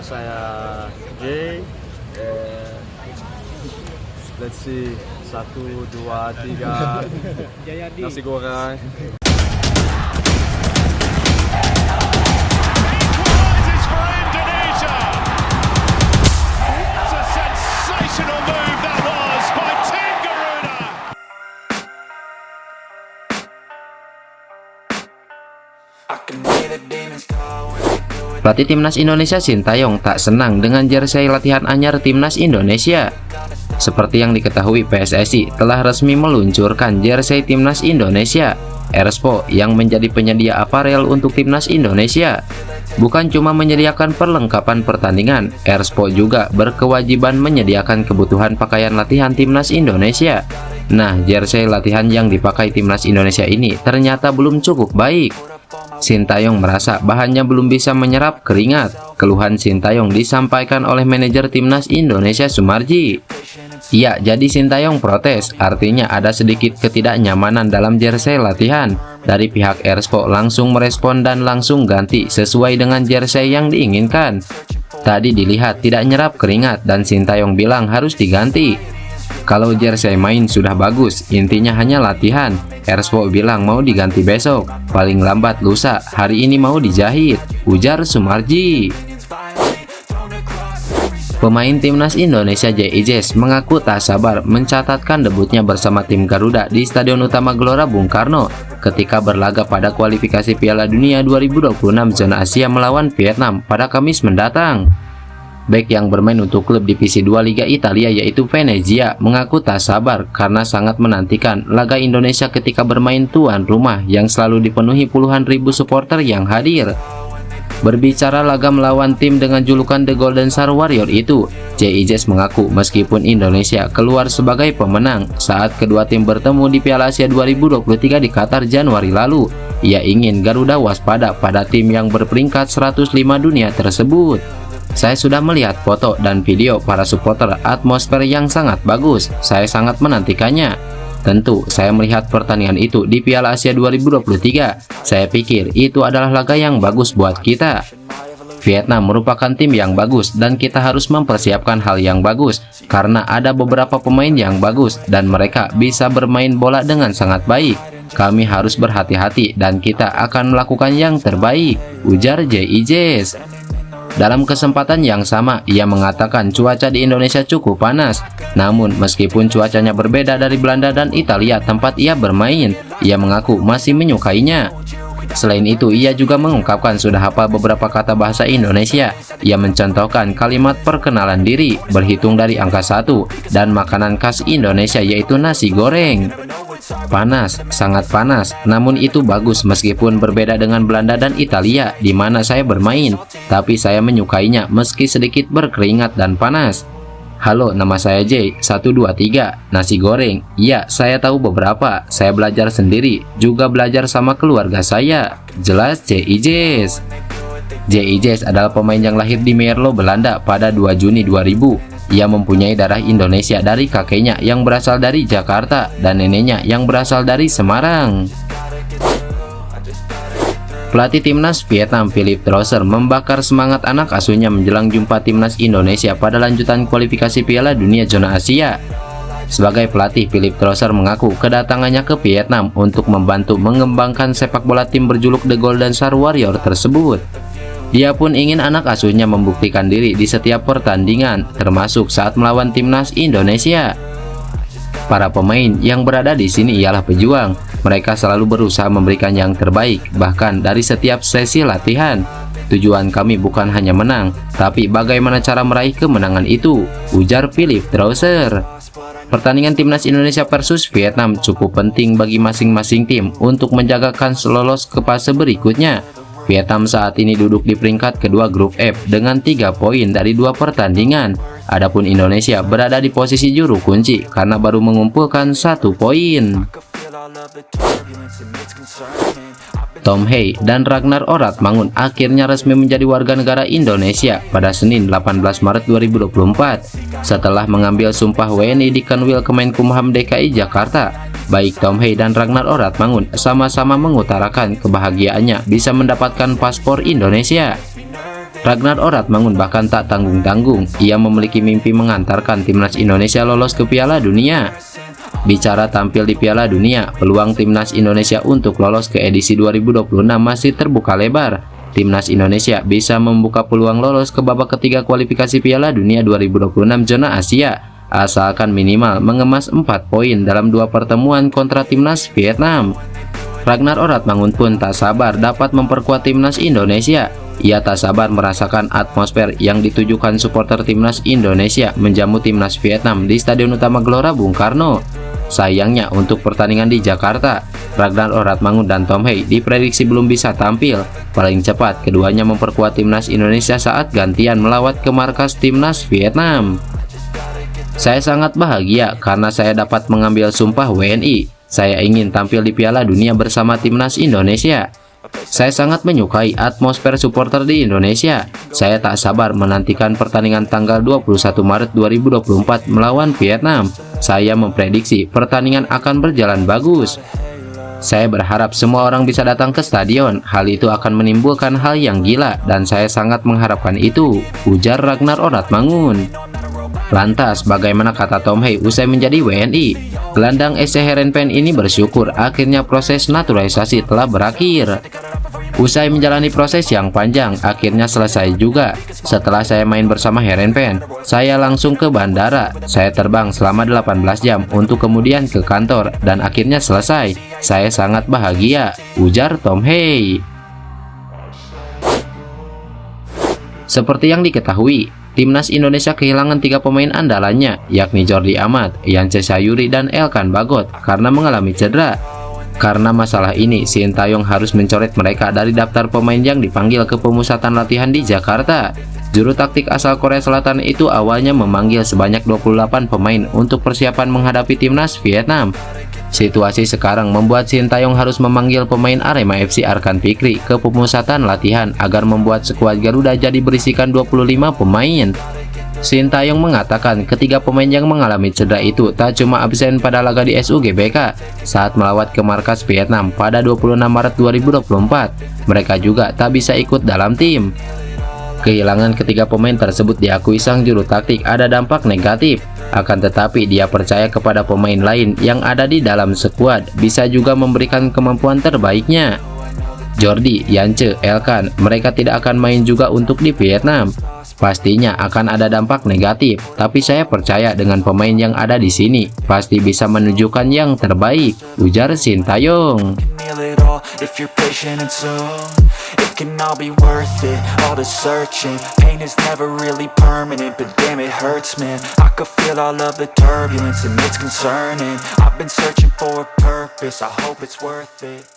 saya J. Let's see, 1, 2, 3 nasi goreng. Pelatih Timnas Indonesia Sintayong tak senang dengan jersey latihan anyar Timnas Indonesia. Seperti yang diketahui, PSSI telah resmi meluncurkan jersey Timnas Indonesia, Erspo, yang menjadi penyedia aparel untuk Timnas Indonesia. Bukan cuma menyediakan perlengkapan pertandingan, Erspo juga berkewajiban menyediakan kebutuhan pakaian latihan Timnas Indonesia. Nah, jersey latihan yang dipakai Timnas Indonesia ini ternyata belum cukup baik. Sintayong merasa bahannya belum bisa menyerap keringat. Keluhan Sintayong disampaikan oleh manajer Timnas Indonesia Sumarji. Ya, jadi Sintayong protes, artinya ada sedikit ketidaknyamanan dalam jersey latihan. Dari pihak Erspo langsung merespon dan langsung ganti sesuai dengan jersey yang diinginkan. Tadi dilihat tidak nyerap keringat dan Sintayong bilang harus diganti. Kalau jersey main sudah bagus, intinya hanya latihan. Erspo bilang mau diganti besok, paling lambat lusa, hari ini mau dijahit, ujar Sumarji. Pemain Timnas Indonesia JIJS mengaku tak sabar mencatatkan debutnya bersama tim Garuda di Stadion Utama Gelora Bung Karno ketika berlaga pada kualifikasi Piala Dunia 2026 zona Asia melawan Vietnam pada Kamis mendatang. Bek yang bermain untuk klub divisi 2 Liga Italia yaitu Venezia mengaku tak sabar karena sangat menantikan laga Indonesia ketika bermain tuan rumah yang selalu dipenuhi puluhan ribu supporter yang hadir. Berbicara laga melawan tim dengan julukan The Golden Star Warrior itu, JIJS mengaku meskipun Indonesia keluar sebagai pemenang saat kedua tim bertemu di Piala Asia 2023 di Qatar Januari lalu, ia ingin Garuda waspada pada tim yang berperingkat 105 dunia tersebut. Saya sudah melihat foto dan video para supporter, atmosfer yang sangat bagus. Saya sangat menantikannya. Tentu, saya melihat pertandingan itu di Piala Asia 2023. Saya pikir itu adalah laga yang bagus buat kita. Vietnam merupakan tim yang bagus dan kita harus mempersiapkan hal yang bagus karena ada beberapa pemain yang bagus dan mereka bisa bermain bola dengan sangat baik. Kami harus berhati-hati dan kita akan melakukan yang terbaik, ujar JIJS. Dalam kesempatan yang sama, ia mengatakan cuaca di Indonesia cukup panas. Namun, meskipun cuacanya berbeda dari Belanda dan Italia tempat ia bermain, ia mengaku masih menyukainya. Selain itu, ia juga mengungkapkan sudah hafal beberapa kata bahasa Indonesia. Ia mencontohkan kalimat perkenalan diri, berhitung dari angka 1, dan makanan khas Indonesia yaitu nasi goreng. Panas, sangat panas, namun itu bagus meskipun berbeda dengan Belanda dan Italia di mana saya bermain, tapi saya menyukainya meski sedikit berkeringat dan panas. Halo, nama saya J, 123, nasi goreng. Ya, saya tahu beberapa, saya belajar sendiri, juga belajar sama keluarga saya, jelas JIJS. JIJS adalah pemain yang lahir di Merlo, Belanda pada 2 Juni 2000. Ia mempunyai darah Indonesia dari kakeknya yang berasal dari Jakarta dan neneknya yang berasal dari Semarang. Pelatih Timnas Vietnam Philippe Trosser membakar semangat anak asuhnya menjelang jumpa Timnas Indonesia pada lanjutan kualifikasi Piala Dunia zona Asia. Sebagai pelatih, Philippe Trosser mengaku kedatangannya ke Vietnam untuk membantu mengembangkan sepak bola tim berjuluk The Golden Star Warrior tersebut. Dia pun ingin anak asuhnya membuktikan diri di setiap pertandingan, termasuk saat melawan Timnas Indonesia. Para pemain yang berada di sini ialah pejuang. Mereka selalu berusaha memberikan yang terbaik, bahkan dari setiap sesi latihan. Tujuan kami bukan hanya menang, tapi bagaimana cara meraih kemenangan itu, ujar Philippe Trosser. Pertandingan Timnas Indonesia versus Vietnam cukup penting bagi masing-masing tim untuk menjaga kans lolos ke fase berikutnya. Vietnam saat ini duduk di peringkat kedua grup F dengan 3 poin dari 2 pertandingan. Adapun Indonesia berada di posisi juru kunci karena baru mengumpulkan 1 poin. Tom Hey dan Ragnar Oratmangun akhirnya resmi menjadi warga negara Indonesia pada Senin 18 Maret 2024 setelah mengambil sumpah WNI di Kanwil Kemenkumham DKI Jakarta. Baik Tom Hey dan Ragnar Oratmangun sama-sama mengutarakan kebahagiaannya bisa mendapatkan paspor Indonesia. Ragnar Oratmangun bahkan tak tanggung-tanggung, ia memiliki mimpi mengantarkan timnas Indonesia lolos ke Piala Dunia. Bicara tampil di Piala Dunia, peluang timnas Indonesia untuk lolos ke edisi 2026 masih terbuka lebar. Timnas Indonesia bisa membuka peluang lolos ke babak ketiga kualifikasi Piala Dunia 2026 zona Asia, asalkan minimal mengemas 4 poin dalam 2 pertemuan kontra timnas Vietnam. Ragnar Oratmangun pun tak sabar dapat memperkuat timnas Indonesia. Ia tak sabar merasakan atmosfer yang ditujukan supporter timnas Indonesia menjamu timnas Vietnam di Stadion Utama Gelora Bung Karno. Sayangnya untuk pertandingan di Jakarta, Ragnar Oratmangun dan Tom Hei diprediksi belum bisa tampil. Paling cepat keduanya memperkuat timnas Indonesia saat gantian melawat ke markas timnas Vietnam. Saya sangat bahagia karena saya dapat mengambil sumpah WNI. Saya ingin tampil di Piala Dunia bersama timnas Indonesia. Saya sangat menyukai atmosfer supporter di Indonesia. Saya tak sabar menantikan pertandingan tanggal 21 Maret 2024 melawan Vietnam. Saya memprediksi pertandingan akan berjalan bagus. Saya berharap semua orang bisa datang ke stadion. Hal itu akan menimbulkan hal yang gila dan saya sangat mengharapkan itu, ujar Ragnar Oratmangun. Lantas, bagaimana kata Tom Hei usai menjadi WNI? Gelandang SC Heerenveen ini bersyukur akhirnya proses naturalisasi telah berakhir. Usai menjalani proses yang panjang, akhirnya selesai juga. Setelah saya main bersama Heerenveen, saya langsung ke bandara. Saya terbang selama 18 jam untuk kemudian ke kantor dan akhirnya selesai. Saya sangat bahagia, ujar Tom Hei. Seperti yang diketahui, timnas Indonesia kehilangan 3 pemain andalannya, yakni Jordi Amat, Yance Sayuri, dan Elkan Bagot karena mengalami cedera. Karena masalah ini, Sintayong harus mencoret mereka dari daftar pemain yang dipanggil ke pemusatan latihan di Jakarta. Juru taktik asal Korea Selatan itu awalnya memanggil sebanyak 28 pemain untuk persiapan menghadapi timnas Vietnam. Situasi sekarang membuat Sintayong harus memanggil pemain Arema FC Arkan Fikri ke pemusatan latihan agar membuat skuad Garuda jadi berisikan 25 pemain. Sintayong mengatakan ketiga pemain yang mengalami cedera itu tak cuma absen pada laga di SUGBK saat melawat ke markas Vietnam pada 26 Maret 2024, mereka juga tak bisa ikut dalam tim. Kehilangan ketiga pemain tersebut diakui sang juru taktik ada dampak negatif, akan tetapi dia percaya kepada pemain lain yang ada di dalam skuad bisa juga memberikan kemampuan terbaiknya. Jordi, Yance, Elkan, mereka tidak akan main juga untuk di Vietnam. Pastinya akan ada dampak negatif, tapi saya percaya dengan pemain yang ada di sini pasti bisa menunjukkan yang terbaik, ujar Sintayong. If you're patient and soon it can all be worth it, all the searching. Pain is never really permanent, but damn it hurts, man. I could feel all of the turbulence and it's concerning. I've been searching for a purpose, I hope it's worth it.